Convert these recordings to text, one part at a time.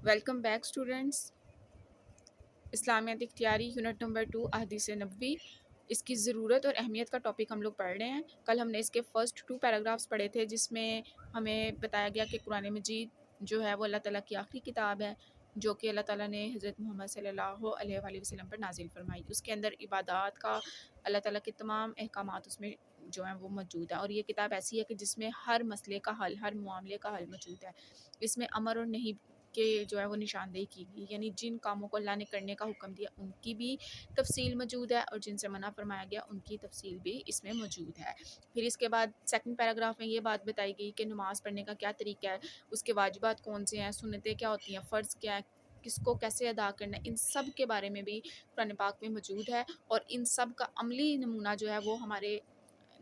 Welcome back students. इस्लामियत इख्तियारी unit number 2 अहदीस नबवी, इसकी ज़रूरत और अहमियत का टॉपिक हम लोग पढ़ रहे हैं। कल हमने इसके फ़र्स्ट 2 पैराग्राफ्स पढ़े थे, जिसमें हमें बताया गया कि कुरान मजीद जो है वो अल्लाह ताला की आखिरी किताब है, जो कि अल्लाह ताला ने हज़रत मोहम्मद सल्लल्लाहु अलैहि वसल्लम पर नाजिल फरमाई। उसके अंदर इबादत का अल्लाह ताला के तमाम अहकामात उसमें जो हैं वो मौजूद है, और ये किताब ऐसी है कि जिसमें हर मसले का हल, हर मामले का हल मौजूद है। इसमें अमर और नहीं के जो है वो निशानदेही की गई, यानी जिन कामों को अल्लाह ने करने का हुक्म दिया उनकी भी तफसील मौजूद है, और जिनसे मना फरमाया गया उनकी तफसील भी इसमें मौजूद है। फिर इसके बाद सेकंड पैराग्राफ में ये बात बताई गई कि नमाज़ पढ़ने का क्या तरीका है, उसके वाजिबात कौन से हैं, सुन्नतें क्या होती हैं, फ़र्ज़ क्या है, किसको कैसे अदा करना है, इन सब के बारे में भी कुरान पाक में मौजूद है। और इन सब का अमली नमूना जो है वो हमारे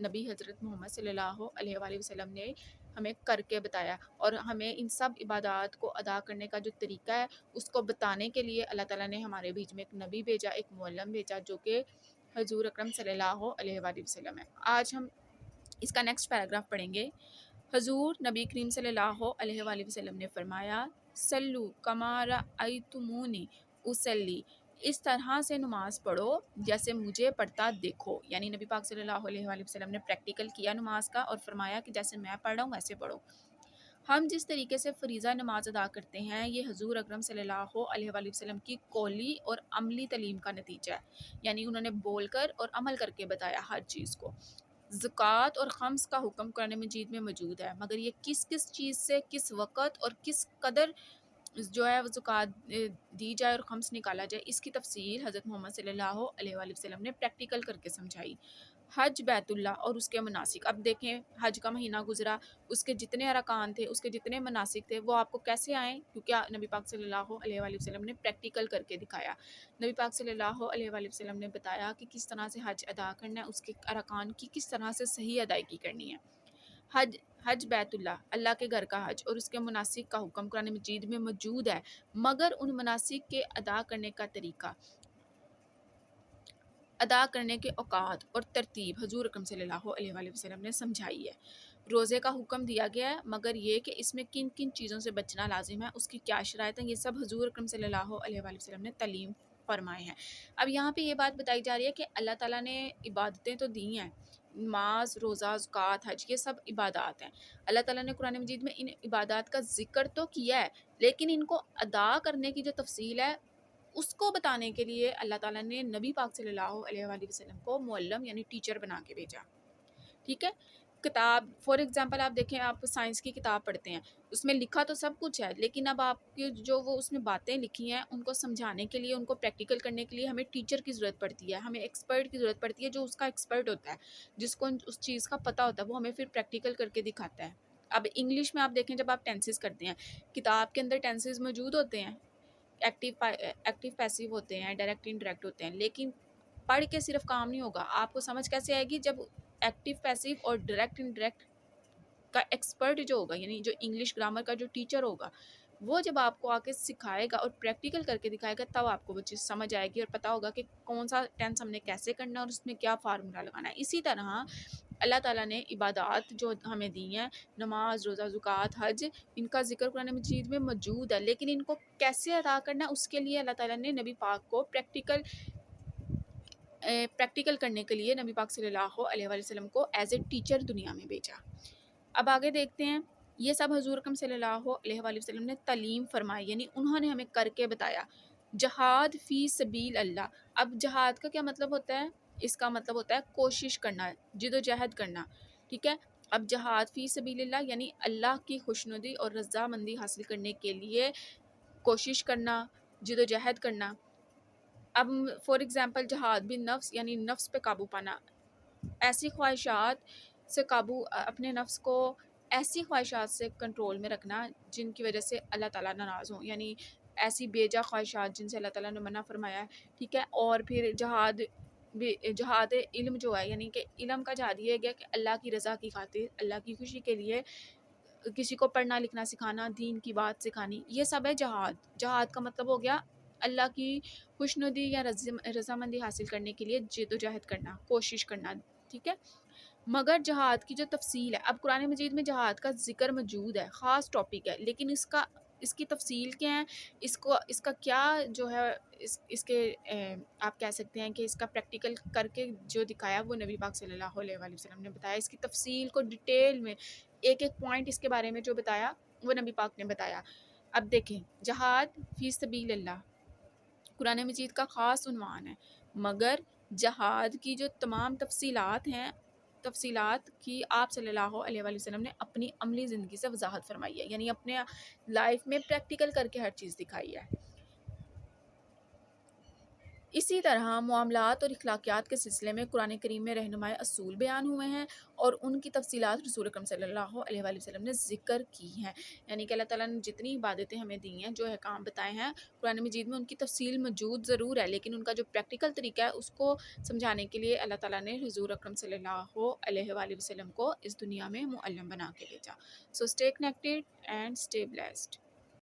नबी हज़रत मोहम्मद सल्लल्लाहु अलैहि वसल्लम ने हमें करके बताया, और हमें इन सब इबादत को अदा करने का जो तरीका है उसको बताने के लिए अल्लाह ताला ने हमारे बीच में एक नबी भेजा, एक मुअल्लिम भेजा, जो कि हजूर अकरम सल्लल्लाहु अलैहि वसल्लम है। आज हम इसका नेक्स्ट पैराग्राफ पढ़ेंगे। हजूर नबी करीम सल्लल्लाहु अलैहि वसल्लम ने फरमाया, सल्लू कमा रअयतुमूनी उसल्ली, इस तरह से नमाज पढ़ो जैसे मुझे पढ़ता देखो। यानी नबी पाक सल्लल्लाहु अलैहि वसल्लम ने प्रैक्टिकल किया नमाज का, और फरमाया कि जैसे मैं पढ़ रहा हूँ वैसे पढ़ो। हम जिस तरीके से फ़रीज़ा नमाज अदा करते हैं, ये हजूर अकरम सल्लल्लाहु अलैहि वसल्लम की कौली और अमली तालीम का नतीजा है। यानी उन्होंने बोल कर और अमल करके बताया हर चीज़ को। ज़कात और खम्स का हुक्म कुरान मजीद में मौजूद है, मगर ये किस किस चीज़ से, किस वक़्त और किस कदर जो है वो ज़कात दी जाए और खम्स निकाला जाए, इसकी तफसील हज़रत मोहम्मद सल्लल्लाहु अलैहि वसल्लम ने प्रैक्टिकल करके समझाई। हज बैतुल्लाह और उसके मनासिक, अब देखें हज का महीना गुजरा, उसके जितने अरकान थे, उसके जितने मनासिक थे, वो आपको कैसे आए, क्योंकि नबी पाक सल्लल्लाहु अलैहि वसल्लम ने प्रैक्टिकल करके दिखाया। नबी पाक सल्लल्लाहु अलैहि वसल्लम ने बताया कि किस तरह से हज अदा करना है, उसके अरकान की किस तरह से सही अदायगी करनी है। हज हज बैतुल्लाह, अल्लाह के घर का हज और उसके मनासिक का हुक्म कुरान मजीद में मौजूद है, मगर उन मनासिक के अदा करने का तरीका, अदा करने के औकात और तरतीब हजूर अकरम सल्लल्लाहु अलैहि वसल्लम ने समझाई है। रोज़े का हुक्म दिया गया है, मगर ये कि इसमें किन किन चीज़ों से बचना लाजिम है, उसकी क्या शराइत है, ये सब हजूर अकरम सल्लल्लाहु अलैहि वसल्लम ने तालीम फरमाए हैं। अब यहाँ पे ये बात बताई जा रही है कि अल्लाह ताला ने इबादतें तो दी हैं, नमाज, रोज़ा, ज़कात, हज, ये सब इबादत हैं। अल्लाह ताला ने कुरान मजीद में इन इबादत का ज़िक्र तो किया है, लेकिन इनको अदा करने की जो तफसील है उसको बताने के लिए अल्लाह ताला ने नबी पाक सल्लल्लाहु अलैहि वसल्लम को मुअल्लिम यानी टीचर बना के भेजा। ठीक है। किताब फॉर एग्जांपल आप देखें, आप साइंस की किताब पढ़ते हैं, उसमें लिखा तो सब कुछ है, लेकिन अब आपकी जो वो उसमें बातें लिखी हैं उनको समझाने के लिए, उनको प्रैक्टिकल करने के लिए हमें टीचर की ज़रूरत पड़ती है, हमें एक्सपर्ट की ज़रूरत पड़ती है, जो उसका एक्सपर्ट होता है, जिसको उस चीज़ का पता होता है, वो हमें फिर प्रैक्टिकल करके दिखाता है। अब इंग्लिश में आप देखें, जब आप टेंसेस करते हैं, किताब के अंदर टेंसेस मौजूद होते हैं, एक्टिव पैसिव होते हैं, डायरेक्ट इनडायरेक्ट होते हैं, लेकिन पढ़ के सिर्फ काम नहीं होगा। आपको समझ कैसे आएगी, जब एक्टिव पैसिव और डायरेक्ट इनडायरेक्ट का एक्सपर्ट जो होगा, यानी जो इंग्लिश ग्रामर का जो टीचर होगा, वो जब आपको आके सिखाएगा और प्रैक्टिकल करके दिखाएगा, तब आपको वो चीज़ समझ आएगी और पता होगा कि कौन सा टेंस हमने कैसे करना है और उसमें क्या फार्मूला लगाना है। इसी तरह अल्लाह ताला ने इबादत जो हमें दी हैं, नमाज, रोज़ा, ज़कात, हज, इनका ज़िक्र कुरान मजीद में मौजूद है, लेकिन इनको कैसे अदा करना है उसके लिए अल्लाह ताला ने नबी पाक को प्रैक्टिकल करने के लिए नबी पाक सल्लल्लाहु अलैहि वसल्लम को एज ए टीचर दुनिया में भेजा। अब आगे देखते हैं, ये सब हजूर अकरम सल्लल्लाहु अलैहि वसल्लम ने तालीम फरमाई, यानी उन्होंने हमें करके बताया। जहाद फ़ी सबील अल्लाह, अब जहाद का क्या मतलब होता है, इसका मतलब होता है कोशिश करना, जिदोजहद करना। ठीक है। अब जहाद फ़ी सबीलिल्लाह यानी अल्लाह की खुशनुदी और रज़ामंदी हासिल करने के लिए कोशिश करना, जिदोजहद करना। अब फॉर एग्ज़ाम्पल जहाद बिन नफ्स यानी नफ्स पे काबू पाना, ऐसी ख्वाहिशात से काबू, अपने नफ्स को ऐसी ख्वाहिशात से कंट्रोल में रखना जिनकी वजह से अल्लाह ताला नाराज़ हों, यानी ऐसी बेजा ख्वाहिशात जिनसे अल्लाह ताला ने मना फरमाया है। ठीक है। और फिर जहाद इल्म जो है, यानी कि इल्म का जहाद ये गया कि अल्लाह की रज़ा की खातिर, अल्लाह की खुशी के लिए किसी को पढ़ना लिखना सिखाना, दीन की बात सिखानी, ये सब है जहाद। जहाद का मतलब हो गया अल्लाह की खुशनुदी या रज़ामंदी हासिल करने के लिए जिदोजहद करना, कोशिश करना। ठीक है। मगर जहाद की जो तफसील है, अब कुरान मजीद में जहाद का ज़िक्र मौजूद है, ख़ास टॉपिक है, लेकिन اس کی تفصیل کیا ہے، اس کا کیا جو ہے اس کے آپ کہہ سکتے ہیں کہ اس کا پریکٹیکل کر کے جو دکھایا وہ نبی پاک صلی اللہ علیہ وآلہ وسلم نے بتایا. اس کی تفصیل کو ڈیٹیل میں ایک ایک پوائنٹ اس کے بارے میں جو بتایا وہ نبی پاک نے بتایا. اب دیکھیں جہاد فی سبیل اللہ قرآن مجید کا خاص عنوان ہے، مگر جہاد کی جو تمام تفصیلات ہیں، تفصیلات کی آپ صلی اللہ علیہ وآلہ وسلم نے اپنی عملی زندگی سے وضاحت فرمائی ہے، یعنی اپنے لائف میں پریکٹیکل کر کے ہر چیز دکھائی ہے. اسی طرح معاملات اور اخلاقیات کے سلسلے میں قرآن کریم میں رہنمائی اصول بیان ہوئے ہیں اور ان کی تفصیلات رسول اکرم صلی اللہ علیہ وآلہ وسلم نے ذکر کی ہیں. یعنی کہ اللہ تعالیٰ نے جتنی عبادتیں ہمیں دی ہیں، جو احکام بتائے ہیں قرآن مجید میں، ان کی تفصیل موجود ضرور ہے، لیکن ان کا جو پریکٹیکل طریقہ ہے اس کو سمجھانے کے لیے اللہ تعالیٰ نے حضور اکرم صلی اللہ علیہ وآلہ وسلم کو اس دنیا میں معلم بنا کے بھیجا. So stay connected and stay blessed.